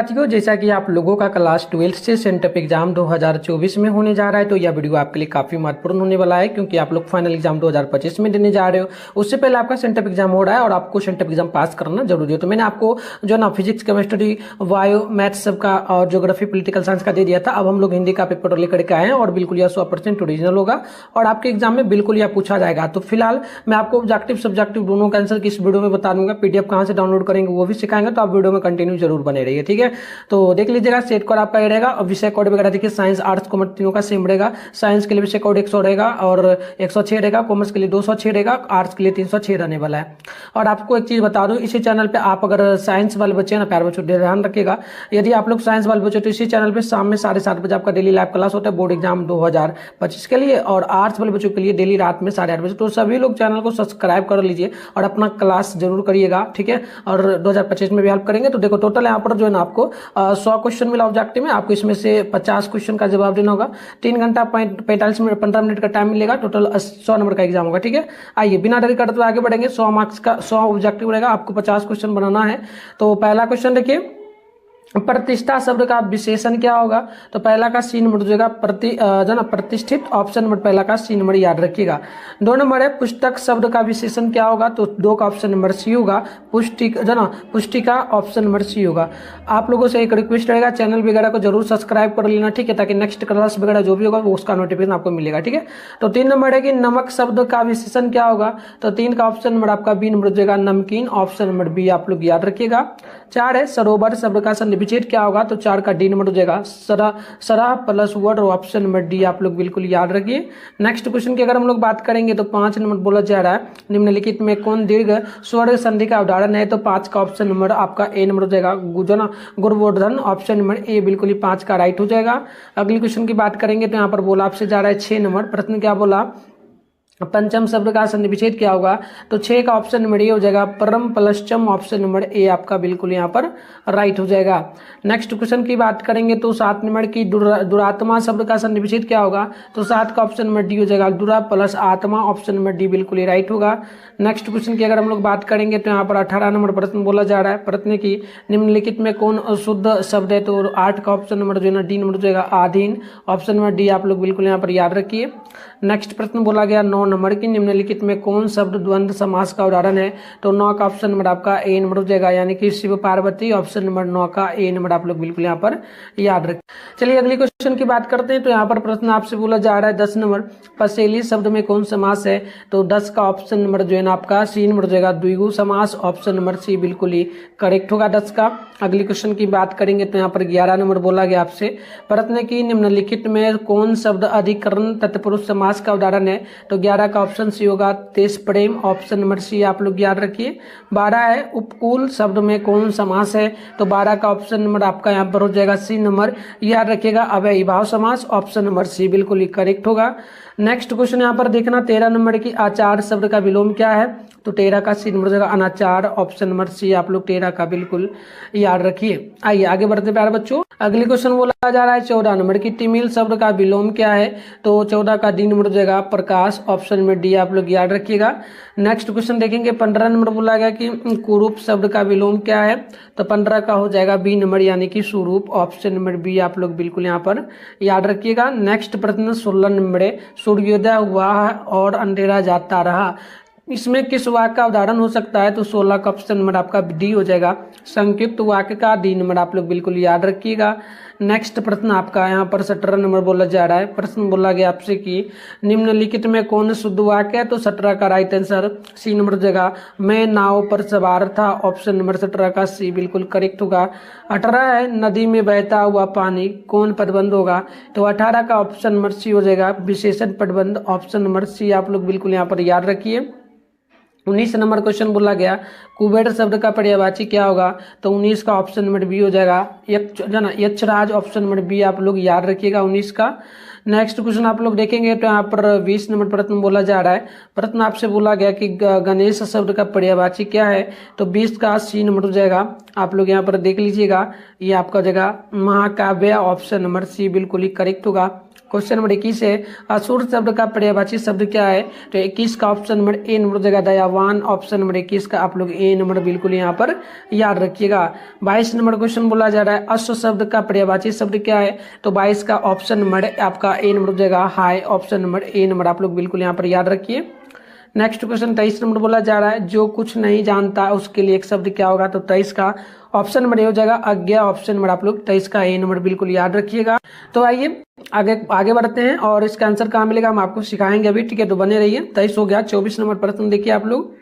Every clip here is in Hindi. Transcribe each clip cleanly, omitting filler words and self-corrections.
साथियों, जैसा कि आप लोगों का क्लास 12 से सेंटअप एग्जाम 2024 में होने जा रहा है, तो यह वीडियो आपके लिए काफी महत्वपूर्ण होने वाला है, क्योंकि आप लोग फाइनल एग्जाम 2025 में देने जा रहे हो। उससे पहले आपका सेंटअप एग्जाम हो रहा है और आपको सेंटअप एग्जाम पास करना जरूरी है। तो मैंने आपको जो ना फिजिक्स, केमिस्ट्री, बायो, मैथ्स सबका और ज्योग्राफी, पॉलिटिकल साइंस का दे दिया था। अब हम लोग हिंदी का पेपर लेकर के आए हैं और बिल्कुल यह 100% ओरिजिनल होगा और आपके एग्जाम में बिल्कुल यह पूछा जाएगा। तो फिलहाल मैं आपको ऑब्जेक्टिव सब्जेक्टिव दोनों का आंसर किस वीडियो में बता दूंगा। पीडीएफ कहां से डाउनलोड करेंगे वो भी सिखाएंगे, तो आप वीडियो में कंटिन्यू जरूर बने रहिए, ठीक है। तो देख लीजिएगा, सेट कोड आपका ये रहेगा और विषय कोड वगैरह देखिए, साइंस, आर्ट्स, कॉमर्स तीनों का सेम रहेगा। साइंस के लिए विषय कोड 100 रहेगा और 106 रहेगा, कॉमर्स के लिए 206 रहेगा, आर्ट्स के लिए 306 रहने वाला है। और आपको एक चीज बता दूं, इसी चैनल पे आप अगर साइंस वाले बच्चे हैं ना, प्यारे बच्चों, ध्यान रखिएगा, यदि आप लोग साइंस वाले बच्चे तो इसी चैनल पे शाम में 7:30 बजे आपका डेली लाइव क्लास होता है बोर्ड एग्जाम 2025 के लिए, और आर्ट्स वाले बच्चों के लिए डेली रात में 8:30 बजे। तो सभी लोग चैनल को सब्सक्राइब कर लीजिए और अपना क्लास जरूर करिएगा, ठीक है। और 2025 में भी हेल्प करेंगे। तो देखो, टोटल यहाँ पर जो है ना आपको 100 क्वेश्चन मिला ऑब्जेक्टिव में। आपको इसमें से 50 क्वेश्चन का जवाब देना होगा। 3 घंटा 45 मिनट 15 मिनट का टाइम मिलेगा। टोटल 100 नंबर का एग्जाम होगा, ठीक है। आइए बिना देरी करते हुए आगे बढ़ेंगे। 100 मार्क्स का 100 ऑब्जेक्टिव रहेगा, आपको 50 क्वेश्चन बनाना है। तो पहला क्वेश्चन देखिए, प्रतिष्ठा शब्द का विशेषण क्या होगा। तो पहला का सी नंबर जो ना प्रतिष्ठित, ऑप्शन नंबर पहला का सी नंबर याद रखिएगा। 2 नंबर है, पुस्तक शब्द का विशेषण क्या होगा। तो 2 का ऑप्शन नंबर सी होगा। पुस्तिका ऑप्शन नंबर सी होगा। आप लोगों से एक रिक्वेस्ट रहेगा, चैनल वगैरह को जरूर सब्सक्राइब कर लेना, ठीक है, ताकि नेक्स्ट क्लास वगैरह जो भी होगा वो उसका नोटिफिकेशन आपको मिलेगा, ठीक है। तो 3 नंबर है कि नमक शब्द का विशेषण क्या होगा। तो 3 का ऑप्शन नंबर आपका बी नंबर जो नमकीन, ऑप्शन नंबर बी आप लोग याद रखिएगा। 4 है, सरोवर शब्द का विच्छेद क्या होगा। तो 4 का डी नंबर हो जाएगा सरह plus word, option number D आप लोग बिल्कुल याद रखिए। नेक्स्ट क्वेश्चन की अगर हम लोग बात करेंगे तो 5 नंबर बोला जा रहा है, निम्नलिखित में कौन दीर्घ स्वर संधि का उदाहरण है। तो 5 का ऑप्शन नंबर आपका ए नंबर हो जाएगा, गुणवर्धन, ऑप्शन नंबर ए बिल्कुल ही 5 का राइट हो जाएगा। अगली क्वेश्चन की बात करेंगे तो यहाँ पर बोला आपसे जा रहा है 6 नंबर, प्रश्न क्या बोला, पंचम शब्द का संधि विच्छेद क्या होगा। तो 6 का ऑप्शन नंबर ए हो जाएगा, परम प्लसचम, ऑप्शन नंबर ए आपका बिल्कुल यहाँ पर राइट हो जाएगा। नेक्स्ट क्वेश्चन की बात करेंगे तो 7 नंबर की दुरात्मा शब्द का संधि विच्छेद क्या होगा। तो 7 का ऑप्शन नंबर डी हो जाएगा, दुरा प्लस आत्मा, ऑप्शन नंबर डी बिल्कुल ही राइट होगा। नेक्स्ट क्वेश्चन की अगर हम लोग बात करेंगे तो यहाँ पर 18 नंबर प्रश्न बोला जा रहा है, प्रश्न की निम्नलिखित में कौन अशुद्ध शब्द है। तो 8 का ऑप्शन नंबर जो है ना डी नंबर हो जाएगा, आधीन, ऑप्शन नंबर डी आप लोग बिल्कुल यहाँ पर याद रखिए। नेक्स्ट प्रश्न बोला गया 9 नंबर की, निम्नलिखित में कौन शब्द द्वंद्व समास का उदाहरण है। तो 9 का ऑप्शन नंबर आपका ए नंबर हो जाएगा, यानी कि शिव पार्वती, ऑप्शन नंबर 9 का ए नंबर आप लोग बिल्कुल यहाँ पर याद रखें। चलिए अगली क्वेश्चन की बात करते हैं। तो यहाँ पर प्रश्न आपसे बोला जा रहा है 10 नंबर, पसेली शब्द में कौन समास है। तो 10 का ऑप्शन नंबर जो है ना आपका सी नंबर हो जाएगा, द्विगु समास, ऑप्शन नंबर सी बिल्कुल ही करेक्ट होगा 10 का। अगली क्वेश्चन की बात करेंगे तो यहाँ पर 11 नंबर बोला गया आपसे, प्रश्न की निम्नलिखित में कौन शब्द अधिकरण तत्पुरुष समास का उदाहरण है। तो 11 का ऑप्शन सी होगा, तेज प्रेम, ऑप्शन नंबर सी आप लोग याद रखिए। 12 है, उपकूल शब्द में कौन समास है। तो 12 का ऑप्शन नंबर आपका यहाँ पर हो जाएगा सी नंबर, याद रखिएगा, अव्ययीभाव समास, ऑप्शन नंबर सी बिल्कुल ही करेक्ट होगा। नेक्स्ट क्वेश्चन यहाँ पर देखना 13 नंबर की, आचार शब्द का विलोम क्या है। तो 13 का सी नंबर हो जाएगा, अनाचार, ऑप्शन नंबर सी आप लोग 13 का बिल्कुल याद रखिए। आइए आगे बढ़ते प्यारे बच्चों। अगली क्वेश्चन बोला जा रहा है 14 नंबर की, तिमिल शब्द का विलोम क्या है। तो 14 का डी नंबर हो जाएगा, प्रकाश, ऑप्शन नंबर डी आप लोग याद रखिएगा। नेक्स्ट क्वेश्चन देखेंगे 15 नंबर बोला गया कि कुरूप शब्द का विलोम क्या है। तो 15 का हो जाएगा बी नंबर, यानी कि स्वरूप, ऑप्शन नंबर बी आप लोग बिल्कुल यहाँ पर याद रखिएगा। नेक्स्ट प्रश्न 16 नंबर है, सूर्योदय हुआ और अंधेरा जाता रहा, इसमें किस वाक्य का उदाहरण हो सकता है। तो 16 का ऑप्शन नंबर आपका डी हो जाएगा, संयुक्त वाक्य का, डी नंबर आप लोग बिल्कुल याद रखिएगा। नेक्स्ट प्रश्न आपका यहाँ पर 17 नंबर बोला जा रहा है, प्रश्न बोला गया आपसे कि निम्नलिखित में कौन शुद्ध वाक्य है। तो 17 का राइट आंसर सी नंबर जगह, मैं नाव पर सवार था, ऑप्शन नंबर 17 का सी बिल्कुल करेक्ट होगा। 18 है, नदी में बहता हुआ पानी कौन पदबंध होगा। तो 18 का ऑप्शन नंबर सी हो जाएगा, विशेषण पदबंध, ऑप्शन नंबर सी आप लोग बिल्कुल यहाँ पर याद रखिए। 19 नंबर क्वेश्चन बोला गया, कुबेर शब्द का पर्यायवाची क्या होगा। तो 19 का ऑप्शन नंबर बी हो जाएगा, यक्षराज, ऑप्शन नंबर बी आप लोग याद रखिएगा 19 का। नेक्स्ट क्वेश्चन आप लोग देखेंगे तो यहाँ पर 20 नंबर प्रश्न बोला जा रहा है, प्रश्न आपसे बोला गया कि गणेश शब्द का पर्यायवाची क्या है। तो 20 का सी नंबर हो जाएगा, आप लोग यहाँ पर देख लीजिएगा, ये आपका जगह महाकाव्य, ऑप्शन नंबर सी बिल्कुल ही करेक्ट होगा। क्वेश्चन नंबर 21 है, असुर शब्द का पर्यायवाची शब्द क्या है? तो 21 का ऑप्शन नंबर ए नंबर हो जाएगा दयावान। ऑप्शन नंबर 21 का आप लोग ए नंबर बिल्कुल यहाँ पर याद रखिएगा। 22 नंबर क्वेश्चन बोला जा रहा है, अश्व शब्द का पर्यायवाची शब्द क्या है? तो 22 का ऑप्शन नंबर आपका ए नंबर हो जाएगा हाय। ऑप्शन नंबर ए नंबर आप लोग बिल्कुल यहाँ पर याद रखिए। नेक्स्ट क्वेश्चन 23 नंबर बोला जा रहा है, जो कुछ नहीं जानता उसके लिए एक शब्द क्या होगा? तो 23 का ऑप्शन नंबर ए हो जाएगा अज्ञा। ऑप्शन नंबर आप लोग 23 का ए नंबर बिल्कुल याद रखिएगा। तो आइए आगे बढ़ते हैं और इसका आंसर कहाँ मिलेगा हम आपको सिखाएंगे अभी, ठीक है? तो बने रहिए। 23 हो गया। 24 नंबर प्रश्न देखिए आप लोग।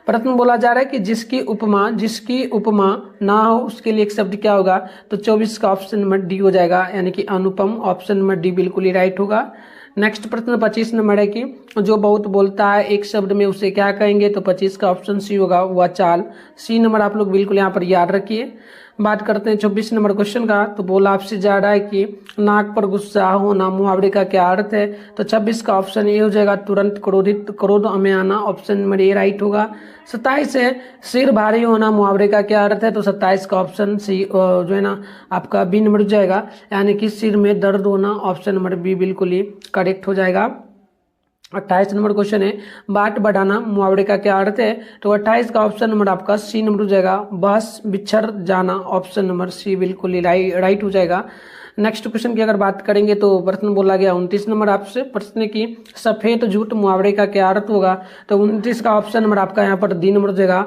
प्रश्न बोला जा रहा है कि जिसकी उपमा ना हो उसके लिए एक शब्द क्या होगा? तो 24 का ऑप्शन नंबर डी हो जाएगा, यानी कि अनुपम। ऑप्शन नंबर डी बिल्कुल ही राइट होगा। नेक्स्ट प्रश्न 25 नंबर है कि जो बहुत बोलता है एक शब्द में उसे क्या कहेंगे? तो 25 का ऑप्शन सी होगा वाचाल। सी नंबर आप लोग बिल्कुल यहाँ पर याद रखिए। बात करते हैं 24 नंबर क्वेश्चन का। तो बोला आपसे जा रहा है कि नाक पर गुस्सा होना मुहावरे का क्या अर्थ है? तो 26 का ऑप्शन ए हो जाएगा तुरंत क्रोधित, क्रोध में आना। ऑप्शन नंबर ए राइट होगा। 27 है सिर भारी होना मुहावरे का क्या अर्थ है? तो 27 का ऑप्शन सी जो है ना आपका बी नंबर हो जाएगा, यानी कि सिर में दर्द होना। ऑप्शन नंबर बी बिल्कुल ही करेक्ट हो जाएगा। 28 नंबर क्वेश्चन है, बाट बढ़ाना मुहावरे का क्या अर्थ है? तो 28 का ऑप्शन नंबर आपका सी नंबर हो जाएगा बस बिछड़ जाना। ऑप्शन नंबर सी बिल्कुल ही राइट हो जाएगा। नेक्स्ट क्वेश्चन की अगर बात करेंगे तो प्रश्न बोला गया 29 नंबर आपसे प्रश्न की सफेद झूठ मुहावरे का क्या अर्थ होगा? तो 29 का ऑप्शन नंबर आपका यहाँ पर डी नंबर हो जाएगा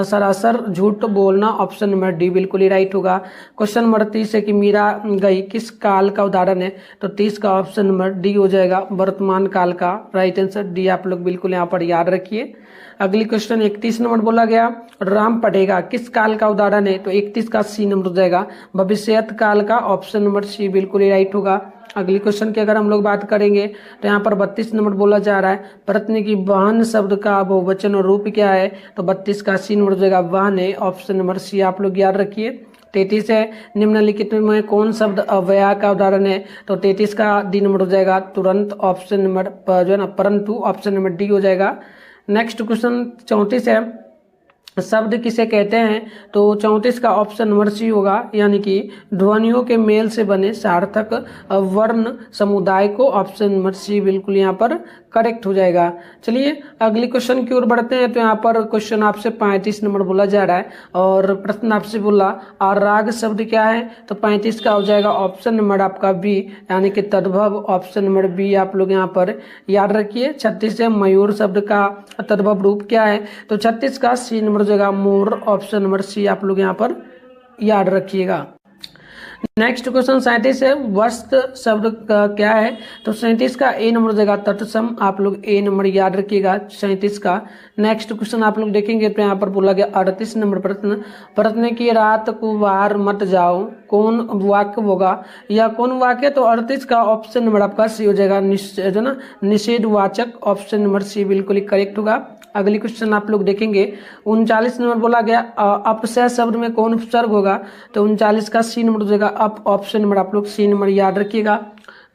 सरासर झूठ बोलना। ऑप्शन नंबर डी बिल्कुल ही राइट होगा। क्वेश्चन नंबर 30 है कि मीरा गई किस काल का उदाहरण है? तो 30 का ऑप्शन नंबर डी हो जाएगा वर्तमान काल का। राइट आंसर डी आप लोग बिल्कुल यहाँ पर याद रखिए। अगली क्वेश्चन 31 नंबर बोला गया राम पढ़ेगा किस काल का उदाहरण है? तो 31 का सी नंबर हो जाएगा भविष्यत काल का। ऑप्शन नंबर सी बिल्कुल ही राइट होगा। अगली क्वेश्चन की अगर हम लोग बात करेंगे तो यहाँ पर 32 नंबर बोला जा रहा है पत्नी की बहन शब्द का बहुवचन और रूप क्या है? तो 32 का सी नंबर हो जाएगा बहन है। ऑप्शन नंबर सी आप लोग याद रखिए। 33 है निम्नलिखित में कौन शब्द अव्यय का उदाहरण है? तो 33 का डी नंबर हो जाएगा तुरंत। ऑप्शन नंबर जो है ना परंतु। ऑप्शन नंबर डी हो जाएगा। नेक्स्ट क्वेश्चन 34 है शब्द किसे कहते हैं? तो 34 का ऑप्शन नंबर सी होगा, यानी कि ध्वनियों के मेल से बने सार्थक वर्ण समुदाय को। ऑप्शन नंबर सी बिल्कुल यहाँ पर करेक्ट हो जाएगा। चलिए अगली क्वेश्चन की ओर बढ़ते हैं। तो यहाँ पर क्वेश्चन आपसे 35 नंबर बोला जा रहा है और प्रश्न आपसे बोला और राग शब्द क्या है? तो 35 का हो जाएगा ऑप्शन नंबर आपका बी, यानी कि तद्भव। ऑप्शन नंबर बी आप लोग यहाँ पर याद रखिए। 36 है मयूर शब्द का तद्भव रूप क्या है? तो 36 का सी नंबर हो जाएगा मोर। ऑप्शन नंबर सी आप लोग यहाँ पर याद रखिएगा। नेक्स्ट क्वेश्चन 37 है वस्त्र शब्द का क्या है? तो 37 का ए नंबर हो जाएगा तत्सम। आप लोग ए नंबर याद रखिएगा 37 का। नेक्स्ट क्वेश्चन आप लोग देखेंगे तो यहाँ पर बोला गया 38 नंबर प्रश्न की रात को बाहर मत जाओ कौन वाक्य होगा या कौन वाक्य? तो 38 का ऑप्शन नंबर आपका सी हो जाएगा जो ना निषेधवाचक। ऑप्शन नंबर सी बिल्कुल ही करेक्ट होगा। अगली क्वेश्चन आप लोग देखेंगे 39 नंबर बोला गया अपशय शब्द में कौन उपसर्ग होगा? तो 39 का सी नंबर हो जाएगा अप। ऑप्शन नंबर आप लोग सी नंबर याद रखिएगा।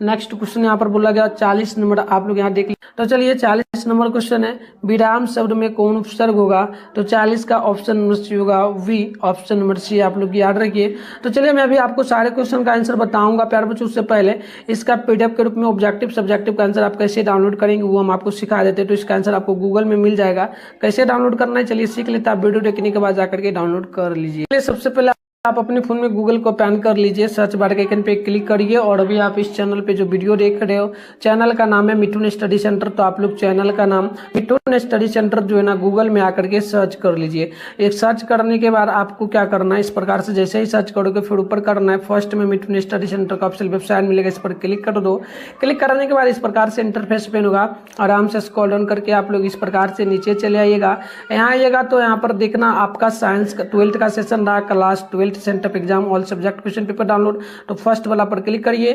नेक्स्ट क्वेश्चन यहाँ पर बोला गया 40 नंबर आप लोग यहाँ देख लीजिए। तो चलिए 40 नंबर क्वेश्चन है विराम शब्द में कौन उपसर्ग होगा? तो 40 का ऑप्शन नंबर सी होगा वी। ऑप्शन नंबर सी आप लोग याद रखिए। तो चलिए मैं अभी आपको सारे क्वेश्चन का आंसर बताऊंगा प्यार बच्चों। उससे पहले इसका पीडीएफ के रूप में ऑब्जेक्टिव सब्जेक्टिव का आंसर आप कैसे डाउनलोड करेंगे वो हम आपको सिखा देते हैं। तो इसका आंसर आपको गूगल में मिल जाएगा। कैसे डाउनलोड करना है चलिए सीख लेते हैं। आप वीडियो देखने के बाद जाकर के डाउनलोड कर लीजिए। सबसे पहले आप अपने फोन में गूगल को ओपन कर लीजिए, सर्च बार के आइकन पे क्लिक करिए और अभी आप इस चैनल पे जो वीडियो देख रहे हो चैनल का नाम है मिठुन स्टडी सेंटर। तो आप लोग चैनल का नाम मिठुन स्टडी सेंटर जो है ना गूगल में आकर के सर्च कर लीजिए। एक सर्च करने के बाद आपको क्या करना है इस प्रकार से जैसे ही सर्च करोगे फिर ऊपर करना है फर्स्ट में मिठुन स्टडी सेंटर का ऑप्शन वेबसाइट मिलेगा, इस पर क्लिक कर दो। क्लिक करने के बाद इस प्रकार से इंटरफेस पेन होगा। आराम से स्क्रॉल डाउन करके आप लोग इस प्रकार से नीचे चले आइएगा। यहाँ आइएगा तो यहाँ पर देखना आपका साइंस का 12th का सेशन रहा class 12th centre exam all subject question paper download. तो फर्स्ट वाला पर क्लिक करिए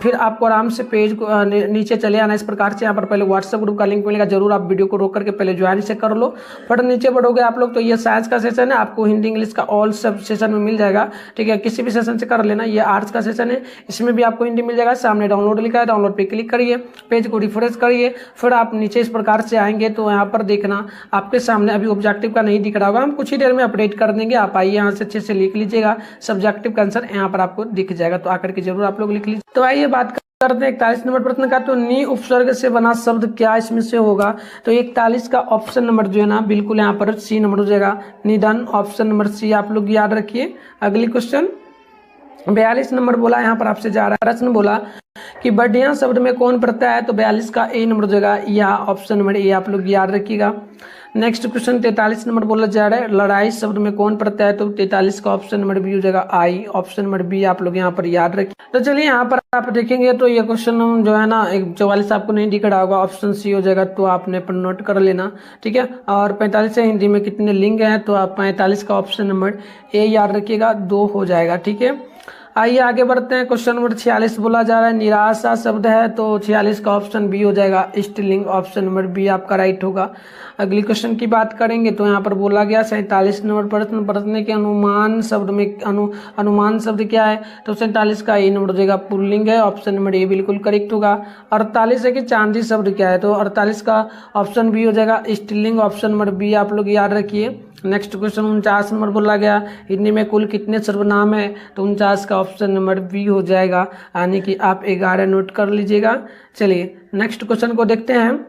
फिर आपको आराम से पेज को नीचे चले आना इस प्रकार से। यहाँ पर पहले व्हाट्सएप ग्रुप का लिंक मिलेगा, जरूर आप वीडियो को रोक करके पहले ज्वाइन से कर लो। फिर नीचे बढ़ोगे आप लोग तो ये साइंस का सेशन है, आपको हिंदी इंग्लिश का ऑल सब सेशन में मिल जाएगा। ठीक है, किसी भी सेशन से कर लेना। ये आर्ट्स का सेशन है, इसमें भी आपको हिंदी मिल जाएगा। सामने डाउनलोड लिखा है, डाउनलोड पे क्लिक करिए, पेज को रिफ्रेश करिए। फिर आप नीचे इस प्रकार से आएंगे तो यहाँ पर देखना आपके सामने अभी ऑब्जेक्टिव का नहीं दिख रहा होगा, हम कुछ ही देर में अपडेट कर देंगे। आप आइए यहाँ से अच्छे से लिख लीजिएगा, सब्जेक्टिव का आंसर यहाँ पर आपको दिख जाएगा। तो आकर के जरूर आप लोग लिख लीजिए। तो आइए बात करते हैं 41 नंबर प्रश्न का। तो नी उपसर्ग से बना शब्द क्या इसमें से होगा? तो 41 का ऑप्शन नंबर जो है ना बिल्कुल यहाँ पर सी नंबर हो जाएगा, निधन। ऑप्शन नंबर सी आप लोग याद रखिए। अगली क्वेश्चन 42 नंबर बोला, यहाँ पर आपसे जा रहा है प्रश्न, बोला कि बढ़िया शब्द में कौन प्रत्यय है? तो 42 का ए नंबर हो जाएगा, या ऑप्शन नंबर ए आप लोग याद रखिएगा। नेक्स्ट क्वेश्चन 43 नंबर बोला जा रहा है, लड़ाई शब्द में कौन प्रत्यय है? तो 43 का ऑप्शन नंबर बी हो जाएगा आई। ऑप्शन नंबर बी आप लोग यहाँ पर याद रखिए। तो चलिए यहाँ पर आप देखेंगे तो ये क्वेश्चन जो है ना 44 आपको नहीं दिख रहा होगा, ऑप्शन सी हो जाएगा, तो आपने पर नोट कर लेना, ठीक है। और 45 से हिंदी में कितने लिंग हैं? तो आप 45 का ऑप्शन नंबर ए याद रखिएगा, 2 हो जाएगा, ठीक है। आइए आगे बढ़ते हैं। क्वेश्चन नंबर 46 बोला जा रहा है, निराशा शब्द है, तो 46 का ऑप्शन बी हो जाएगा, स्त्रीलिंग। ऑप्शन नंबर बी आपका राइट होगा। अगली क्वेश्चन की बात करेंगे तो यहाँ पर बोला गया 47 नंबर प्रश्न, प्रश्न के अनुमान शब्द में अनुमान शब्द क्या है? तो 47 का ए नंबर हो जाएगा, पुल्लिंग है। ऑप्शन नंबर ए बिल्कुल करेक्ट होगा। 48 है कि चांदी शब्द क्या है? तो 48 का ऑप्शन बी हो जाएगा, स्त्रीलिंग। ऑप्शन नंबर बी आप लोग याद रखिए। नेक्स्ट क्वेश्चन 49 नंबर बोला गया, हिंदी में कुल कितने सर्वनाम है? तो 49 का ऑप्शन नंबर बी हो जाएगा, यानी कि आप 11 नोट कर लीजिएगा। चलिए नेक्स्ट क्वेश्चन को देखते हैं।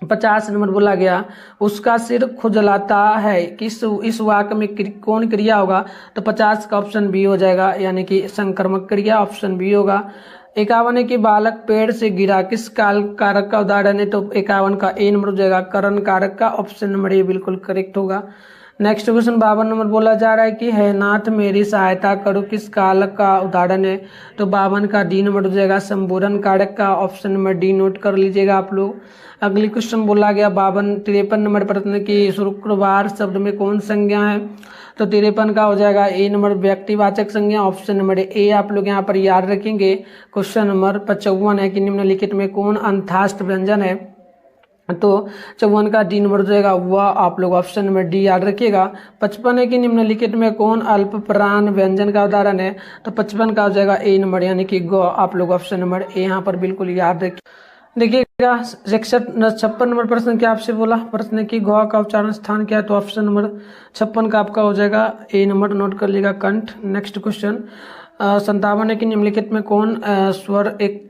50 नंबर बोला गया, उसका सिर खुजलाता है, किस इस वाक्य में कौन क्रिया होगा? तो 50 का ऑप्शन बी हो जाएगा, यानी कि संक्रमक क्रिया। ऑप्शन बी होगा। 51 है कि बालक पेड़ से गिरा, किस काल कारक का उदाहरण है? तो 51 का ए नंबर हो जाएगा, करण कारक का। ऑप्शन नंबर ए बिल्कुल करेक्ट होगा। नेक्स्ट क्वेश्चन 52 नंबर बोला जा रहा है कि है नाथ मेरी सहायता करो, किस काल का उदाहरण है? तो 52 का डी नंबर हो जाएगा, संबोधन कारक का। ऑप्शन नंबर डी नोट कर लीजिएगा आप लोग। अगली क्वेश्चन बोला गया 53 नंबर प्रश्न की, शुक्रवार शब्द में कौन संज्ञा है? तो 53 का हो जाएगा ए नंबर, व्यक्तिवाचक संज्ञा। ऑप्शन नंबर ए आप लोग यहाँ पर याद रखेंगे। क्वेश्चन नंबर 55 है कि निम्नलिखित में कौन अंतःस्थ व्यंजन है? तो 54 का डी नंबर हो जाएगा, वह आप लोग ऑप्शन नंबर डी याद रखिएगा। 55 है कि निम्नलिखित में कौन अल्प प्राण व्यंजन का उदाहरण है? तो 55 का हो जाएगा ए नंबर, यानी कि गो। आप लोग ऑप्शन नंबर ए यहाँ पर बिल्कुल याद रखिए। देखिएगा 56 नंबर प्रश्न क्या आपसे बोला, प्रश्न की घ का उच्चारण स्थान क्या है? तो ऑप्शन नंबर 56 का आपका हो जाएगा ए नंबर, नोट कर लीजिएगा, कंठ। नेक्स्ट क्वेश्चन 57 है कि निम्नलिखित में कौन स्वर एक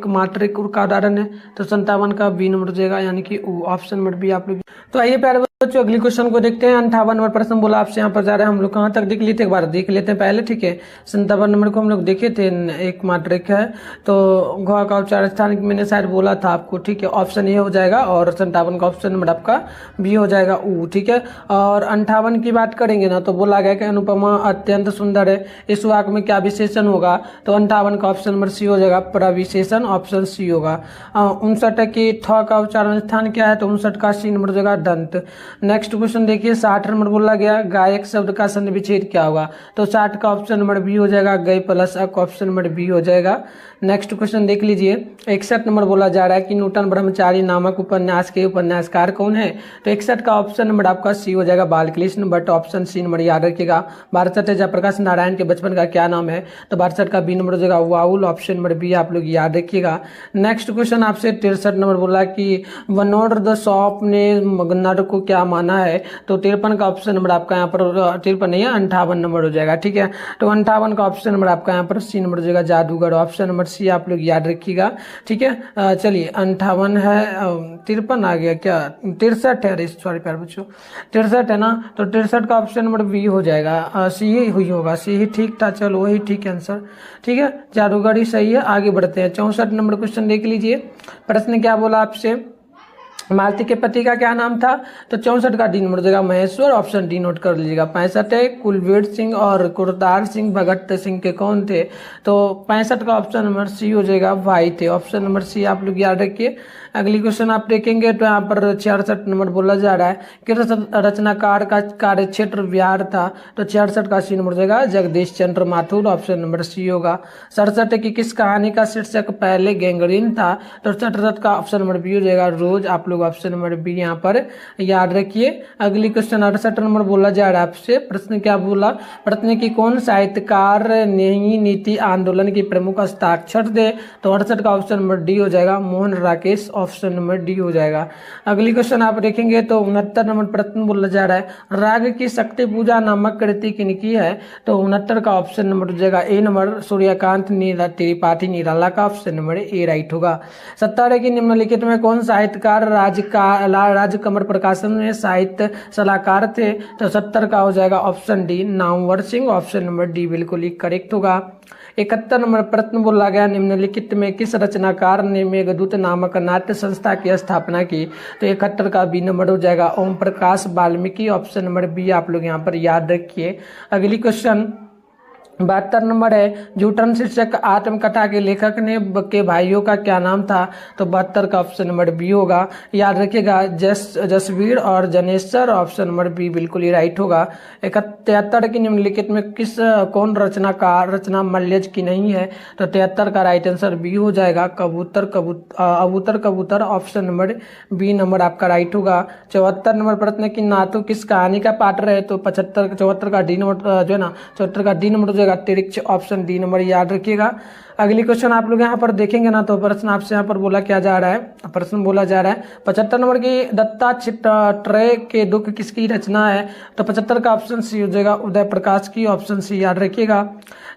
मात्रिक का उदाहरण है? तो 57 का बी नंबर हो जाएगा, यानी कि ऑप्शन नंबर बी आप लोग। तो आइए प्यारे बच्चों अगली क्वेश्चन को देखते हैं। 58 नंबर प्रश्न बोला आपसे, यहाँ पर जा रहे हैं हम लोग कहाँ तक देख लिए थे, एक बार देख लेते हैं पहले, ठीक है। 57 नंबर को हम लोग देखे थे, एक मात्रिक है, तो घ का उच्चारण स्थान मैंने शायद बोला था आपको, ठीक है। ऑप्शन ए हो जाएगा, और 57 का ऑप्शन नंबर आपका बी हो जाएगा, ऊ, ठीक है। और 58 की बात करेंगे ना, तो बोला गया कि अनुपमा अत्यंत सुंदर है, इस वाक्य में क्या विशेषण होगा? तो 58 का ऑप्शन नंबर सी हो जाएगा, प्रविशेषण। ऑप्शन सी होगा। 59 है कि थ का उच्चारण स्थान क्या है? तो 59 का सी नंबर हो जाएगा, दंत। नेक्स्ट क्वेश्चन देखिए 60 नंबर बोला गया, गायक शब्द का संधि विच्छेद क्या होगा? तो 60 का ऑप्शन नंबर बी हो जाएगा, गय प्लस अक। ऑप्शन नंबर बी हो जाएगा। नेक्स्ट क्वेश्चन देख लीजिए 61 नंबर बोला जा रहा है कि नूतन ब्रह्मचारी नामक उपन्यास के उपन्यासकार कौन है? तो 61 का ऑप्शन नंबर आपका सी हो जाएगा, Balkrishna Bhatt. Option C number याद रखिएगा। 62 जयप्रकाश नारायण के बचपन का क्या नाम है? तो 62 का बी नंबर हो जाएगा, वाउल। ऑप्शन नंबर बी आप लोग याद रखिएगा। नेक्स्ट क्वेश्चन आपसे 63 नंबर बोला कि वनोड द शॉप ने नर को क्या माना है? तो 53 का ऑप्शन नंबर आपका यहाँ पर 53 नहीं है, 58 नंबर हो जाएगा, ठीक है। तो 58 का ऑप्शन नंबर आपका यहाँ पर सी नंबर हो जाएगा, जादूगर। ऑप्शन नंबर सी आप लोग याद रखिएगा, ठीक है। चलिए 58 है, 53 आ गया क्या? 63 है, सॉरी प्यारे बच्चों, 63 है ना। तो 63 का ऑप्शन नंबर बी हो जाएगा, सी ही हुई होगा, सी ही ठीक था। चलो वही ठीक आंसर, ठीक है, जादूगर ही सही है। आगे बढ़ते हैं 64 नंबर क्वेश्चन देख लीजिए। प्रश्न क्या बोला आपसे, मालती के पति का क्या नाम था? तो 64 का डी नंबर हो जाएगा, महेश्वर। ऑप्शन डी नोट कर लीजिएगा। 65 है कुलवीर सिंह और कुरतार सिंह भगत सिंह के कौन थे? तो 65 का ऑप्शन नंबर सी हो जाएगा, भाई थे। ऑप्शन नंबर सी आप लोग याद रखिए। अगली क्वेश्चन आप देखेंगे तो यहाँ पर 66 नंबर बोला जा रहा है कि रचनाकार का कार्य क्षेत्र बिहार था। तो 66 का सी नंबर हो जाएगा, जगदीश चंद्र माथुर। ऑप्शन नंबर सी होगा। 67 है कि किस कहानी का शीर्षक पहले गैंगरीन था? तो 67 का ऑप्शन नंबर बी हो जाएगा, रोज। आप लोग ऑप्शन नंबर बी यहाँ पर याद रखिए। अगली क्वेश्चन 68 नंबर बोला जा रहा है आपसे। प्रश्न क्या बोला, प्रश्न की कौन साहित्यकार नई नीति आंदोलन की प्रमुख हस्ताक्षर थे? तो 68 का ऑप्शन नंबर डी हो जाएगा, Mohan Rakesh, option number D हो जाएगा। अगली क्वेश्चन आप देखेंगे तो 69 नंबर प्रश्न बोला जा रहा है, राग की शक्ति पूजा नामक कृति किनकी है? तो 69 का ऑप्शन नंबर हो जाएगा ए नंबर, सूर्यकांत त्रिपाठी निराला का ऑप्शन नंबर ए राइट होगा। 70 की निम्नलिखित में कौन साहित्यकार राजकमल प्रकाशन में साहित्य सलाहकार थे? तो 70 का हो जाएगा option D, Namvar Singh, option number D बिल्कुल ही करेक्ट होगा। 71 नंबर प्रश्न बोला गया, निम्नलिखित में किस रचनाकार ने मेघदूत नामक नाट्य संस्था की स्थापना की? तो 71 का बी नंबर हो जाएगा, Om Prakash Valmiki, option number B आप लोग यहाँ पर याद रखिए। अगली क्वेश्चन 72 नंबर है, जूठन शीर्षक आत्मकथा के लेखक ने के भाइयों का क्या नाम था? तो 72 का ऑप्शन नंबर बी होगा, याद रखिएगा, जसवीर और जनेश्वर, ऑप्शन नंबर बी बिल्कुल ही राइट होगा। 73 की निम्नलिखित में कौन रचना मल्यज की नहीं है? तो 73 का राइट आंसर बी हो जाएगा, अबूतर कबूतर, ऑप्शन नंबर बी नंबर आपका राइट होगा। 74 नंबर प्रश्न की नातू किस कहानी का पात्र है? तो 74 का डी नंबर जो है ना, 74 का डी नंबर अतिरिक्त, ऑप्शन डी नंबर याद रखिएगा। अगली क्वेश्चन आप लोग यहाँ पर देखेंगे ना तो प्रश्न आपसे यहाँ पर बोला क्या जा रहा है, प्रश्न बोला जा रहा है 75 नंबर की दत्तात्रेय के दुख किसकी रचना है? तो 75 का ऑप्शन सी हो जाएगा, उदय प्रकाश की, ऑप्शन सी याद रखिएगा।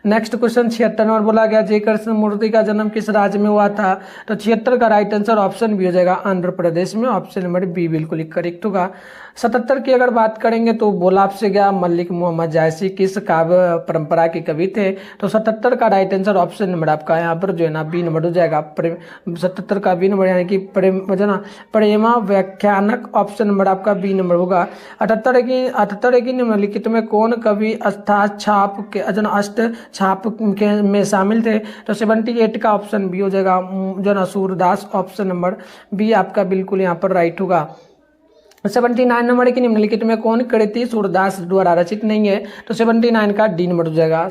नेक्स्ट क्वेश्चन 76 नंबर बोला गया, जय कृष्ण मूर्ति का जन्म किस राज्य में हुआ था? तो 76 का राइट आंसर ऑप्शन बी हो जाएगा, आंध्र प्रदेश में, ऑप्शन नंबर बी बिल्कुल ही करेक्ट होगा। 77 की अगर बात करेंगे तो बोला आपसे गया, मलिक मोहम्मद जायसी किस काव्य परंपरा के कवि थे? तो 77 का राइट आंसर ऑप्शन नंबर आपका यहाँ पर जो है ना बी नंबर हो जाएगा, 77 का बी नंबर यानी कि प्रेमा व्याख्यानक, ऑप्शन नंबर आपका बी नंबर होगा। 78 की निम्नलिखित में कौन कवि अष्ट छाप में शामिल थे? तो 78 का ऑप्शन बी हो जाएगा, जो ना सूरदास, ऑप्शन नंबर बी आपका बिल्कुल यहाँ पर राइट होगा। 79 नंबर की निम्नलिखित में कौन कृति सूरदास द्वारा रचित नहीं है? तो 79 का डी नंबर हो जाएगा,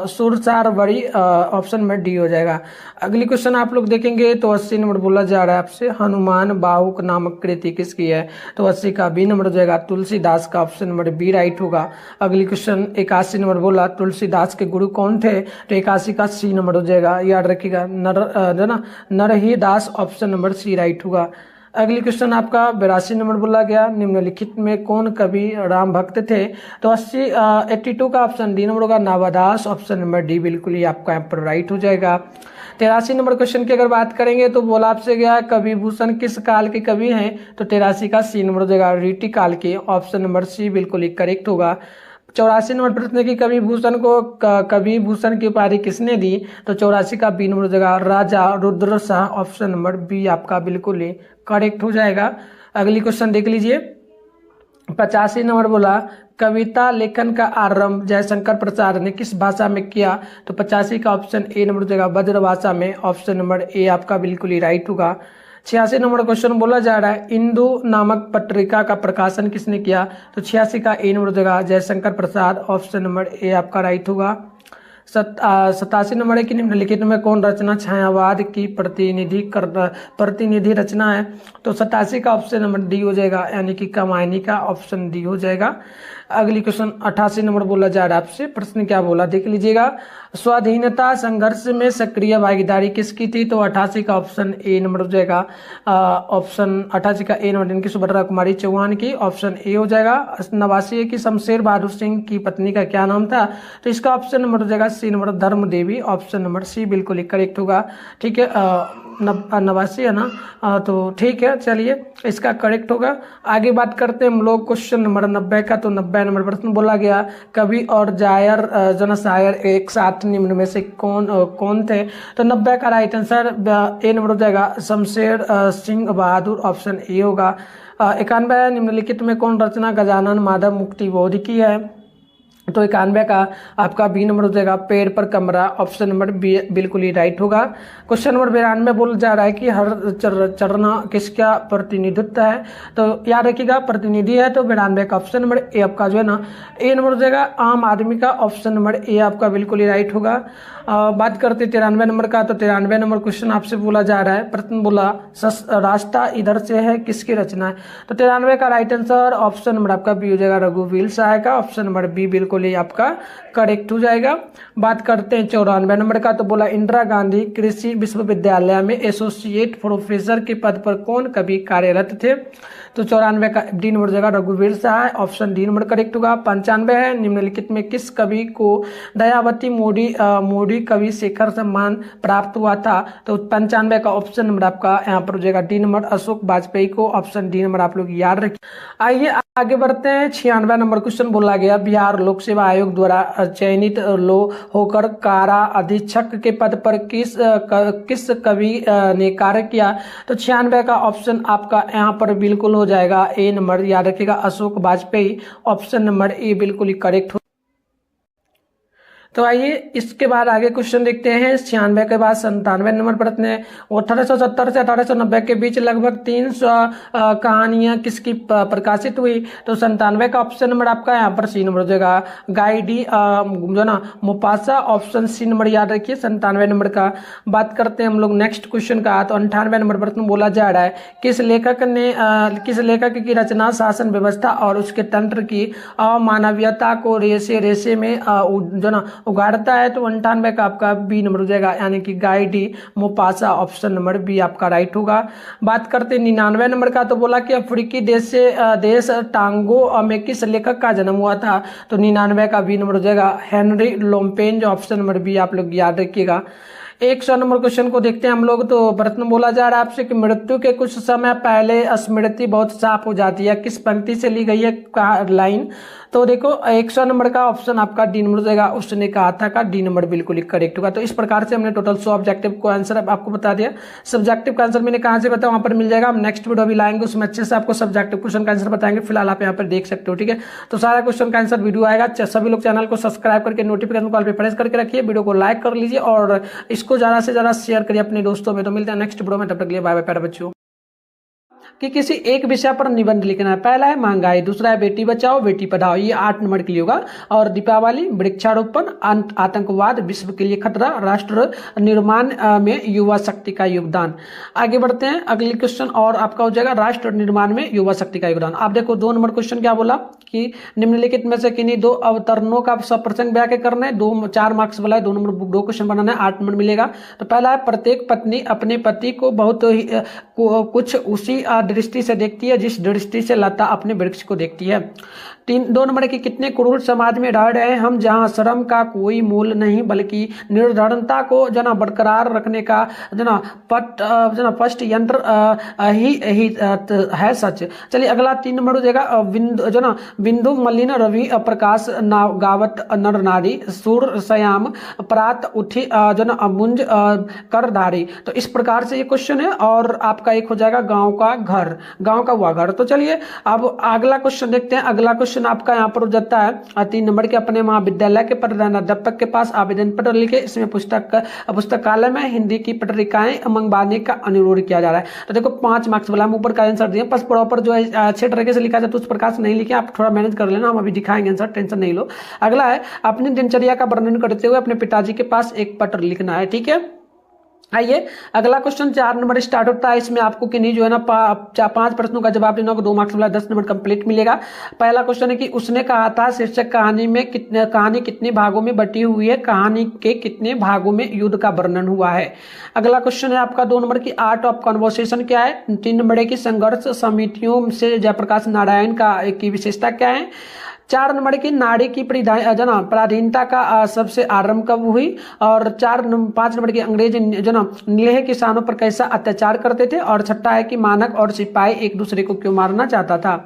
सुरसारवरी, ऑप्शन में डी हो जाएगा। अगली क्वेश्चन आप लोग देखेंगे तो 80 नंबर बोला जा रहा है आपसे, हनुमान बाहुक नामक कृति किसकी है? तो 80 का बी नंबर हो जाएगा, तुलसीदास का, ऑप्शन नंबर बी राइट होगा। अगली क्वेश्चन 81 नंबर बोला, तुलसीदास के गुरु कौन थे? तो 81 का सी नंबर हो जाएगा, याद रखिएगा, नरही दास, ऑप्शन नंबर सी राइट होगा। अगली क्वेश्चन आपका 82 नंबर बोला गया, निम्नलिखित में कौन कवि राम भक्त थे? तो 82 का ऑप्शन डी नंबर होगा, नावादास, ऑप्शन नंबर डी बिल्कुल ही आपका यहाँ पर राइट हो जाएगा। 83 नंबर क्वेश्चन की अगर बात करेंगे तो बोला आपसे गया, कवि भूषण किस काल के कवि हैं? तो 83 का सी नंबर हो जाएगा, रीति काल के, ऑप्शन नंबर सी बिल्कुल ही करेक्ट होगा। 84 नंबर प्रश्न की कवि भूषण को कवि भूषण की उपाधि किसने दी? तो 84 का बी नंबर हो जाएगा, Raja Rudra Shah, option number B आपका बिल्कुल ही करेक्ट हो जाएगा। अगली क्वेश्चन देख लीजिए, 85 नंबर बोला, कविता लेखन का आरंभ जयशंकर प्रसाद ने किस भाषा में किया? तो 85 का ऑप्शन ए नंबर हो जाएगा, ब्रज भाषा में, ऑप्शन नंबर ए आपका बिल्कुल ही राइट होगा। 86 नंबर क्वेश्चन बोला जा रहा है, इंदु नामक पत्रिका का प्रकाशन किसने किया? तो 86 का ए नंबर हो जाएगा, Jaishankar Prasad, option number A आपका राइट होगा। 87 नंबर की निम्नलिखित में कौन रचना छायावाद की प्रतिनिधि रचना है? तो 87 का ऑप्शन नंबर डी हो जाएगा, यानी कि कामायनी का, ऑप्शन डी हो जाएगा। अगली क्वेश्चन 88 नंबर बोला जा रहा है आपसे, प्रश्न क्या बोला देख लीजिएगा, स्वाधीनता संघर्ष में सक्रिय भागीदारी किसकी थी? तो 88 का ऑप्शन ए नंबर हो जाएगा, ऑप्शन 88 का ए नंबर, इनकी सुभद्रा कुमारी चौहान की, ऑप्शन ए हो जाएगा। 89 की शमशेर बहादुर सिंह की पत्नी का क्या नाम था? तो इसका ऑप्शन नंबर हो जाएगा सी नंबर, धर्म देवी, ऑप्शन नंबर सी बिल्कुल ही करेक्ट होगा। ठीक है, 89 है ना, तो ठीक है, चलिए इसका करेक्ट होगा। आगे बात करते हैं हम लोग क्वेश्चन नंबर 90 का। तो 90 नंबर प्रश्न बोला गया, कवि और शायर एक साथ निम्न में से कौन थे? तो 90 का राइट आंसर ए नंबर हो जाएगा, शमशेर सिंह बहादुर, ऑप्शन ए होगा। 91 निम्नलिखित में कौन रचना गजानन माधव मुक्तिबोध की है? तो 91 का आपका बी नंबर हो जाएगा पेड़ पर कमरा, ऑप्शन नंबर बी बिल्कुल ही राइट होगा। क्वेश्चन नंबर 92 बोल जा रहा है कि हर चढ़ना किसका प्रतिनिधित्व है, तो याद रखिएगा प्रतिनिधि है तो 92 का ऑप्शन नंबर ए आपका जो है ना ए नंबर हो जाएगा आम आदमी का, ऑप्शन नंबर ए आपका बिल्कुल ही राइट होगा। बात करते 93 नंबर का, तो 93 नंबर क्वेश्चन आपसे बोला जा रहा है, प्रश्न बोला रास्ता इधर से है किसकी रचना है, तो 93 का राइट आंसर ऑप्शन नंबर आपका बी हो जाएगा रघुवीर सहाय का, ऑप्शन नंबर बी बिल्कुल ही आपका करेक्ट हो जाएगा। बात करते हैं 94 नंबर का, तो बोला इंदिरा गांधी कृषि विश्वविद्यालय में एसोसिएट प्रोफेसर के पद पर कौन कभी कार्यरत थे, तो 94 का डी नंबर हो जाएगा रघुवीर सहाय, ऑप्शन डी नंबर करेक्ट होगा। 95 है निम्नलिखित में किस कवि को दयावती मोदी कवि शेखर सम्मान प्राप्त हुआ था, तो 95 का ऑप्शन नंबर आपका यहाँ पर हो जाएगा डी नंबर अशोक वाजपेयी को, ऑप्शन डी नंबर आप लोग याद रखिए। आइए आगे बढ़ते हैं 96 नंबर क्वेश्चन बोला गया बिहार लोक सेवा आयोग द्वारा चयनित होकर कारा अधीक्षक के पद पर किस कवि ने कार्य किया, तो 96 का ऑप्शन आपका यहाँ पर बिल्कुल हो जाएगा ए नंबर, याद रखिएगा Ashok Vajpayee, option number A बिल्कुल ही करेक्ट। तो आइए इसके बाद आगे क्वेश्चन देखते हैं 96 के बाद 97 नंबर प्रश्न है। 1870 से 1890 के बीच लगभग 300 कहानियां किसकी प्रकाशित हुई, तो 97 का ऑप्शन नंबर आपका यहाँ पर सी नंबर हो जाएगा गाइडी जो ना मुपासा, ऑप्शन सी नंबर याद रखिए 97 नंबर का। बात करते हैं हम लोग नेक्स्ट क्वेश्चन का, तो 98 नंबर प्रश्न बोला जा रहा है किस लेखक की रचना शासन व्यवस्था और उसके तंत्र की अमानवीयता को रेसे रेसे में जो ना उगाड़ता है, तो 98 का आपका बी नंबर हो जाएगा यानी कि Guy de Maupassant, option number B आपका राइट होगा। बात करते 99 नंबर का, तो बोला कि अफ्रीकी देश टांगो में किस लेखक का जन्म हुआ था, तो 99 का बी नंबर हो जाएगा हेनरी लोम्पेंज, ऑप्शन नंबर बी आप लोग याद रखिएगा। 100 नंबर क्वेश्चन को देखते हैं हम लोग, तो प्रश्न बोला जा रहा है आपसे कि मृत्यु के कुछ समय पहले स्मृति बहुत साफ हो जाती है, किस पंक्ति से ली गई है लाइन, तो देखो 100 नंबर का ऑप्शन आपका डी नंबर हो जाएगा उसने कहा था का डी नंबर बिल्कुल ही करेक्ट होगा। तो इस प्रकार से हमने टोटल 100 ऑब्जेक्टिव को आंसर आपको बता दिया। सब्जेक्टिव का आंसर मैंने कहां से बताया वहां पर मिल जाएगा, हम नेक्स्ट वीडियो भी लाएंगे उसमें अच्छे से आपको सब्जेक्टिव क्वेश्चन का आंसर बताएंगे, फिलहाल आप यहाँ पर देख सकते हो ठीक है। तो सारा क्वेश्चन का आंसर वीडियो आएगा, सभी लोग चैनल को सब्सक्राइब करके नोटिफिकेशन कॉल पे प्रेस करके रखिए, वीडियो को लाइक कर लीजिए और इसको ज्यादा से ज्यादा शेयर करिए अपने दोस्तों में। तो मिलते हैं नेक्स्ट वीडियो में, तब तक के लिए बाय बाय प्यारे बच्चों। कि किसी एक विषय पर निबंध लिखना है, पहला है महंगाई, दूसरा है बेटी बचाओ बेटी पढ़ाओ, ये 8 नंबर के लिए होगा, और दीपावली, वृक्षारोपण, आतंकवाद, विश्व के लिए खतरा, राष्ट्र निर्माण में युवा शक्ति का योगदान। आगे बढ़ते हैं अगली क्वेश्चन और आपका हो जाएगा राष्ट्र निर्माण में युवा शक्ति का योगदान। आप देखो 2 नंबर क्वेश्चन क्या बोला कि निम्नलिखित में से किन्हीं 2 अवतरणों का सप्रसंग व्याख्या करना है, 4 मार्क्स वाला है, 2 नंबर 2 क्वेश्चन बनाना है, 8 नंबर मिलेगा। तो पहला है प्रत्येक पत्नी अपने पति को बहुत ही कुछ उसी दृष्टि से देखती है जिस दृष्टि से लता अपने वृक्ष को देखती है। 2 नंबर की कितने क्रूर समाज में रह रहे हैं हम जहां श्रम का कोई मूल्य नहीं बल्कि निर्धनता को जना बरकरार रखने का जना फर्स्ट यंत्र ही है सच। चलिए अगला 3 नंबर हो जाएगा बिंदु मलिन रवि प्रकाश गावत नर नारी सूर श्याम प्रात उठी मुंज करधारी। तो इस प्रकार से ये क्वेश्चन है और आपका एक हो जाएगा गांव का हुआ घर। तो चलिए अब अगला क्वेश्चन देखते हैं। अगला क्वेश्चन आपका यहाँ पर हो जाता है 3 नंबर के अपने महाविद्यालय के प्रधानाध्यापक के पास आवेदन पत्र लिखे, इसमें पुस्तकालय में हिंदी की पत्रिकाएं मंगवाने का अनुरोध किया जा रहा है। तो देखो 5 मार्क्स वाला हम ऊपर का आंसर दिए, बस प्रॉपर जो है अच्छे तरीके से लिखा जाए तो उस प्रकार से नहीं लिखे, आप थोड़ा मैनेज कर लेना, हम अभी दिखाएंगे आंसर, टेंशन नहीं लो। अगला है अपनी दिनचर्या का वर्णन करते हुए अपने पिताजी के पास एक पत्र लिखना है, ठीक है। आइए अगला क्वेश्चन 4 नंबर स्टार्ट होता है, इसमें आपको किन्हीं जो है ना 5 प्रश्नों का जवाब देना होगा, 2 मार्क्स वाला 10 नंबर कंप्लीट मिलेगा। पहला क्वेश्चन है कि उसने कहा था शीर्षक कहानी कितने भागों में बटी हुई है, कहानी के कितने भागों में युद्ध का वर्णन हुआ है। अगला क्वेश्चन है आपका 2 नंबर की आर्ट ऑफ कन्वर्सेशन क्या है। 3 नंबर की संघर्ष समितियों से जयप्रकाश नारायण की विशेषता क्या है। 4 नंबर की नारी की पराधीनता का सबसे आरंभ कब हुई, और 5 नंबर की अंग्रेज नीले किसानों पर कैसा अत्याचार करते थे, और 6 है कि मानक और सिपाही एक दूसरे को क्यों मारना चाहता था।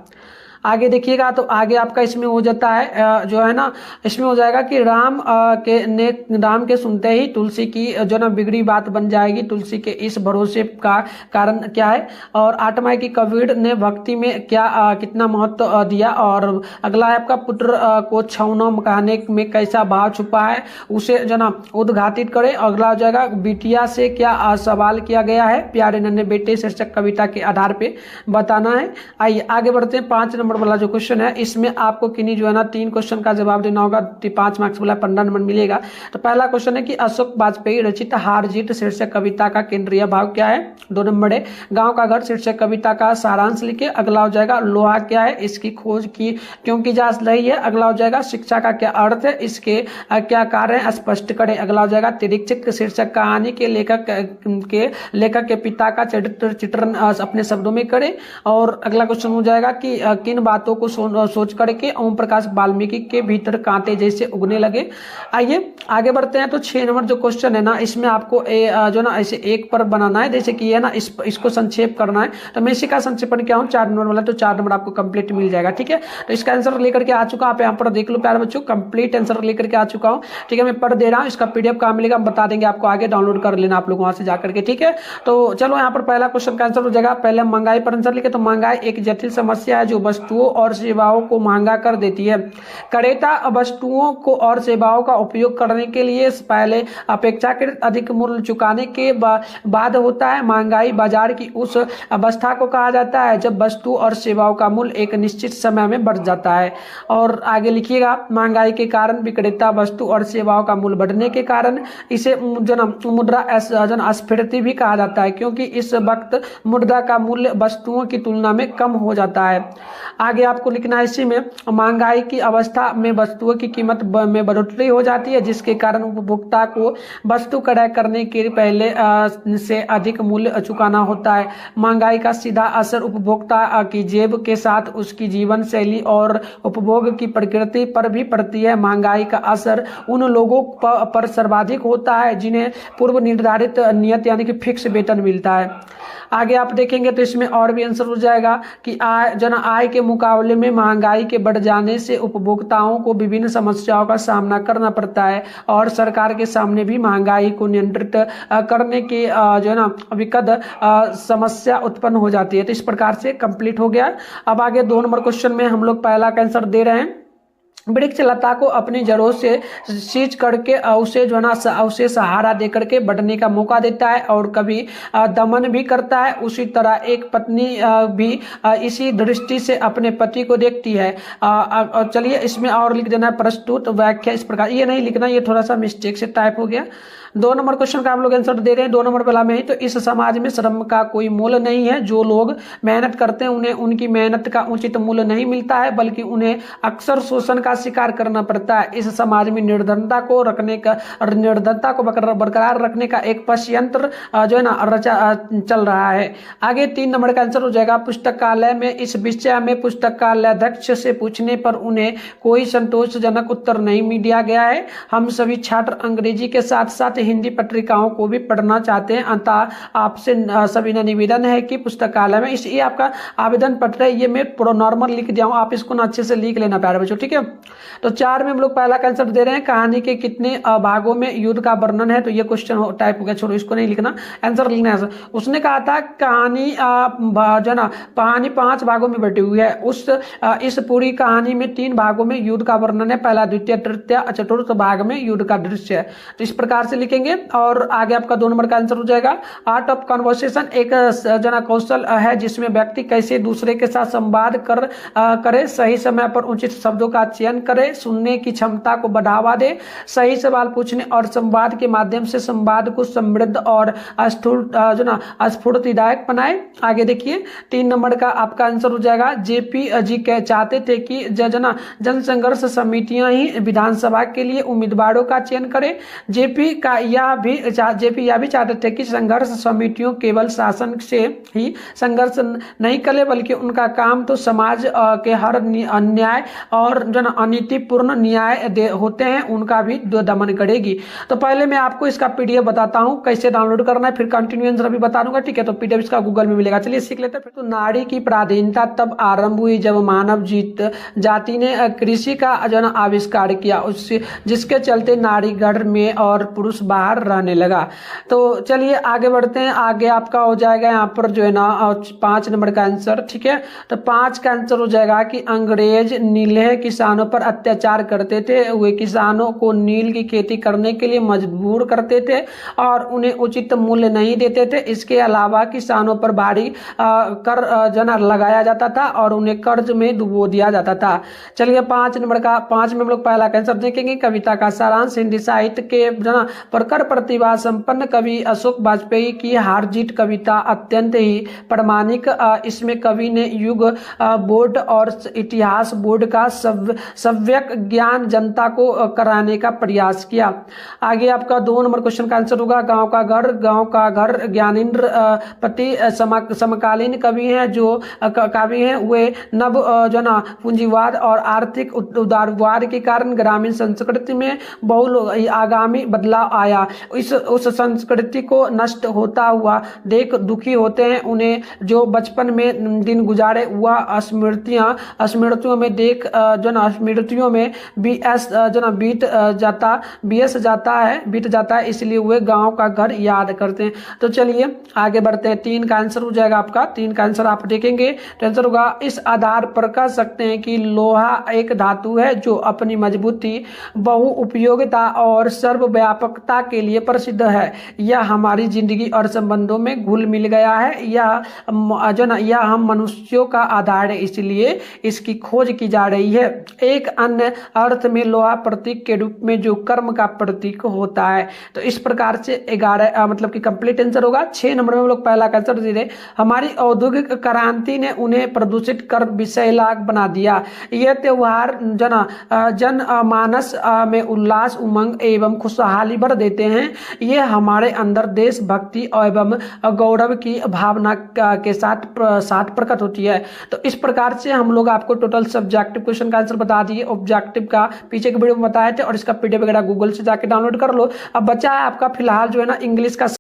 आगे देखिएगा तो आगे आपका इसमें हो जाता है जो है ना, इसमें हो जाएगा कि राम के सुनते ही तुलसी की जो ना बिगड़ी बात बन जाएगी। तुलसी के इस भरोसे का कारण क्या है। और 8वां है कि कबीर ने भक्ति में कितना महत्व दिया। और अगला है आपका पुत्र को छौना कहने में कैसा भाव छुपा है, उसे जो ना उद्घाटित करे। अगला हो जाएगा बिटिया से क्या सवाल किया गया है, प्यारे नन्हे बेटे शीर्षक कविता के आधार पे बताना है। आइए आगे बढ़ते हैं। 5 नंबर वाला जो क्वेश्चन है इसमें आपको किन्हीं जो है ना 3 क्वेश्चन का जवाब देना होगा। 5 मार्क्स वाला 15 नंबर मिलेगा। तो पहला क्वेश्चन है कि अशोक वाजपेयी रचित हार जीत शीर्षक कविता का केंद्रीय भाव क्या है। 2 नंबर है गांव का घर शीर्षक कविता का सारांश लिखे। अगला हो जाएगा लोहा क्या है, इसकी खोज की क्यों की जा रही है। अगला हो जाएगा शिक्षा का क्या अर्थ है, इसके क्या कार्य है स्पष्ट करें। अगला हो जाएगा तिरक्षित शीर्षक कहानी के लेखक के पिता का चरित्र चित्रण अपने शब्दों में करें। और अगला क्वेश्चन हो जाएगा कि किन बातों को सोच करके ओम प्रकाश वाल्मीकि के भीतर कांटे जैसे उगने लगे। आइए आगे बढ़ते हैं। तो 6 नंबर जो क्वेश्चन है ना इसमें आपको जो ना ऐसे एक पर बनाना है, जैसे कि ये ना इसको संक्षेप करना है। तो मैं इसी का संक्षेपण क्या हूँ 4 नंबर वाला, तो 4 नंबर आपको कंप्लीट मिल जाएगा। ठीक है, तो इसका आंसर लेकर के आ चुका, आप यहाँ पर देख लो प्यारे बच्चों, कंप्लीट आंसर लेकर के आ चुका हूँ। ठीक है, मैं पढ़ दे रहा हूँ, इसका PDF कहाँ मिलेगा हम बता देंगे आपको, आगे डाउनलोड कर लेना आप लोग वहां से जाकर के। ठीक है, तो चलो यहाँ पर पहला क्वेश्चन का आंसर हो जाएगा। पहले महंगाई पर आंसर लिखे। तो महंगाई एक जटिल समस्या है जो वस्तुओं और सेवाओं को महंगा कर देती है। क्रेता वस्तुओं को और सेवाओं का उपयोग करने के लिए पहले अपेक्षाकृत अधिक मूल्य चुकाने के बाद होता है। महंगाई बाजार की उस अवस्था को कहा जाता है जब वस्तु और सेवाओं का मूल्य एक निश्चित समय में बढ़ जाता है। और आगे लिखिएगा महंगाई के कारण विक्रेता वस्तु और सेवाओं का मूल्य बढ़ने के कारण इसे मुद्रास्फीति भी कहा जाता है, क्योंकि इस वक्त मुद्रा का मूल्य वस्तुओं की तुलना में कम हो जाता है। आगे आपको लिखना है इसी में महंगाई की अवस्था में वस्तुओं की कीमत में बढ़ोतरी हो जाती है, जिसके कारण उपभोक्ता को वस्तु क्रय करने के पहले से अधिक मूल्य चुकाना होता है। महंगाई का सीधा असर उपभोक्ता की जेब के साथ उसकी जीवन शैली और उपभोग की प्रकृति पर भी पड़ती है। महंगाई का असर उन लोगों पर सर्वाधिक होता है जिन्हें पूर्व निर्धारित नियत यानी कि फिक्स वेतन मिलता है। आगे आप देखेंगे तो इसमें और भी आंसर हो जाएगा कि आय के मुकाबले में महंगाई के बढ़ जाने से उपभोक्ताओं को विभिन्न समस्याओं का सामना करना पड़ता है और सरकार के सामने भी महंगाई को नियंत्रित करने की जो है ना विकट समस्या उत्पन्न हो जाती है। तो इस प्रकार से कंप्लीट हो गया। अब आगे 2 नंबर क्वेश्चन में हम लोग पहला का आंसर दे रहे हैं। वृक्ष लता को अपनी जड़ों से सींच करके उसे जो है ना उसे सहारा दे करके बढ़ने का मौका देता है और कभी दमन भी करता है। उसी तरह एक पत्नी भी इसी दृष्टि से अपने पति को देखती है। चलिए इसमें और लिख देना है प्रस्तुत व्याख्या इस प्रकार, ये नहीं लिखना, ये थोड़ा सा मिस्टेक से टाइप हो गया। 2 नंबर क्वेश्चन का हम लोग आंसर दे रहे हैं 2 नंबर वाला में ही। तो इस समाज में श्रम का कोई मूल्य नहीं है। जो लोग मेहनत करते हैं उन्हें उनकी मेहनत का उचित मूल्य नहीं मिलता है, बल्कि उन्हें अक्सर शोषण का शिकार करना पड़ता है। इस समाज में निर्धनता को बरकरार रखने का एक पश्यंत्र जो है ना चल रहा है। आगे 3 नंबर का आंसर हो जाएगा पुस्तकालय में। इस विषय में पुस्तकालयाध्यक्ष से पूछने पर उन्हें कोई संतोषजनक उत्तर नहीं दिया गया है। हम सभी छात्र अंग्रेजी के साथ साथ हिंदी पत्रिकाओं को भी पढ़ना चाहते हैं, अतः आपसे सभी ने निवेदन है कि पुस्तकालय में ये आपका आवेदन पत्र है, ये मैं नॉर्मल लिख दिया हूं, आप इसको ना अच्छे से लिख लेना प्यारे बच्चों। ठीक है, तो 4 में हम लोग पहला आंसर दे रहे हैं कहानी के कितने भागों में युद्ध का वर्णन है। तो ये क्वेश्चन टाइप हो गया, छोड़ो इसको नहीं लिखना, आंसर लिखना है। उसने कहा था कहानी जो ना कहानी 5 भागों में बटी हुई है। इस पूरी कहानी में 3 भागों में युद्ध का वर्णन है, पहला द्वितीय तृतीय चतुर्थ भाग में युद्ध का दृश्य है। तो इस प्रकार से लिखेंगे। और आगे आपका 2 नंबर का आंसर हो जाएगा आर्ट ऑफ कन्वर्सेशन एक जना कौशल है जिसमें व्यक्ति कैसे दूसरे के साथ संवाद करे, सही समय पर उचित शब्दों का चयन करे, सुनने की क्षमता को बढ़ावा दे, सही सवाल पूछने और संवाद के माध्यम से संवाद को समृद्ध और स्फूर्तिदायक बनाए। आगे देखिए 3 नंबर का आपका आंसर हो जाएगा जेपी जी चाहते थे कि जन संघर्ष समितियां ही विधानसभा के लिए उम्मीदवारों का चयन करे। जेपी यह भी चाहते थे कि संघर्ष समितियों केवल शासन से ही संघर्ष नहीं करे, बल्कि उनका काम तो समाज के हर अन्याय और अनीतिपूर्ण न्याय होते हैं उनका भी दमन करेगी। तो पहले मैं आपको इसका पीडीएफ बताता हूँ कैसे डाउनलोड करना है, फिर कंटिन्यू आंसर भी बता दूंगा, ठीक है। तो पीडीएफ इसका गूगल में मिलेगा, चलिए सीख लेते हैं। तो नारी की पराधीनता तब आरंभ हुई जब मानव जाति ने कृषि का जो आविष्कार किया, उससे जिसके चलते नारी घर में और पुरुष बाहर रहने लगा। तो चलिए आगे बढ़ते हैं। आगे आपका हो जाएगा यहाँ पर जो है ना 5 नंबर का आंसर, ठीक है। तो 5 का आंसर हो जाएगा कि अंग्रेज नीले किसानों पर अत्याचार करते थे, वे किसानों को नील की खेती करने के लिए मजबूर करते थे और उन्हें उचित मूल्य नहीं देते थे। इसके अलावा किसानों पर भारी कर जना लगाया जाता था और उन्हें कर्ज में डुबो दिया जाता था। चलिए 5 नंबर का 5 में हम लोग पहला आंसर देखेंगे। कविता का सारांश। हिंदी साहित्य के जना प्रखर प्रतिभा संपन्न कवि अशोक वाजपेयी की हार जीत कविता अत्यंत ही प्रामाणिक। इसमें कवि ने युग बोर्ड और इतिहास बोर्ड का सव्यक ज्ञान जनता को कराने का प्रयास किया। आगे आपका 2 नंबर क्वेश्चन का आंसर होगा गांव का घर ज्ञानेंद्र पति समकालीन कवि हैं जो कवि हैं वे नव जो ना पूंजीवाद और आर्थिक उदारवाद के कारण ग्रामीण संस्कृति में बहुल आगामी बदलाव आया। उस संस्कृति को नष्ट होता हुआ देख दुखी होते हैं। उन्हें जो बचपन में दिन गुजारे हुआ स्मृतियों में देख जो ना स्मृतियों में बीत जाता है, इसलिए वे गांव का घर याद करते हैं। तो चलिए आगे बढ़ते हैं। 3 का आंसर हो जाएगा आपका। 3 का आंसर आप देखेंगे तो आंसर होगा इस आधार पर कह सकते हैं कि लोहा एक धातु है जो अपनी मजबूती, बहुउपयोगिता और सर्वव्यापकता के लिए प्रसिद्ध है। यह हमारी जिंदगी और संबंधों में घुल मिल गया है। यह हम मनुष्यों का आधार है, इसलिए इसकी खोज की जा रही है। एक अन्य अर्थ में लोहा प्रतीक के रूप में जो कर्म का प्रतीक होता है। तो इस प्रकार से 11 मतलब कि कंप्लीट आंसर होगा। 6 नंबर में हम लोग पहला आंसर दे रहे। हमारी औद्योगिक क्रांति ने उन्हें प्रदूषित कर विषैला बना दिया। यह त्योहार जनमानस में उल्लास, उमंग एवं खुशहाली भर देते हैं। ये हमारे अंदर देशभक्ति एवं गौरव की भावना के साथ प्रकट होती है। तो इस प्रकार से हम लोग आपको टोटल सब्जेक्टिव क्वेश्चन का आंसर बता दिए, ऑब्जेक्टिव का पीछे के वीडियो में बताए थे और इसका पीडीएफ वगैरह गूगल से जाके डाउनलोड कर लो। अब बचा है आपका फिलहाल जो है ना इंग्लिश का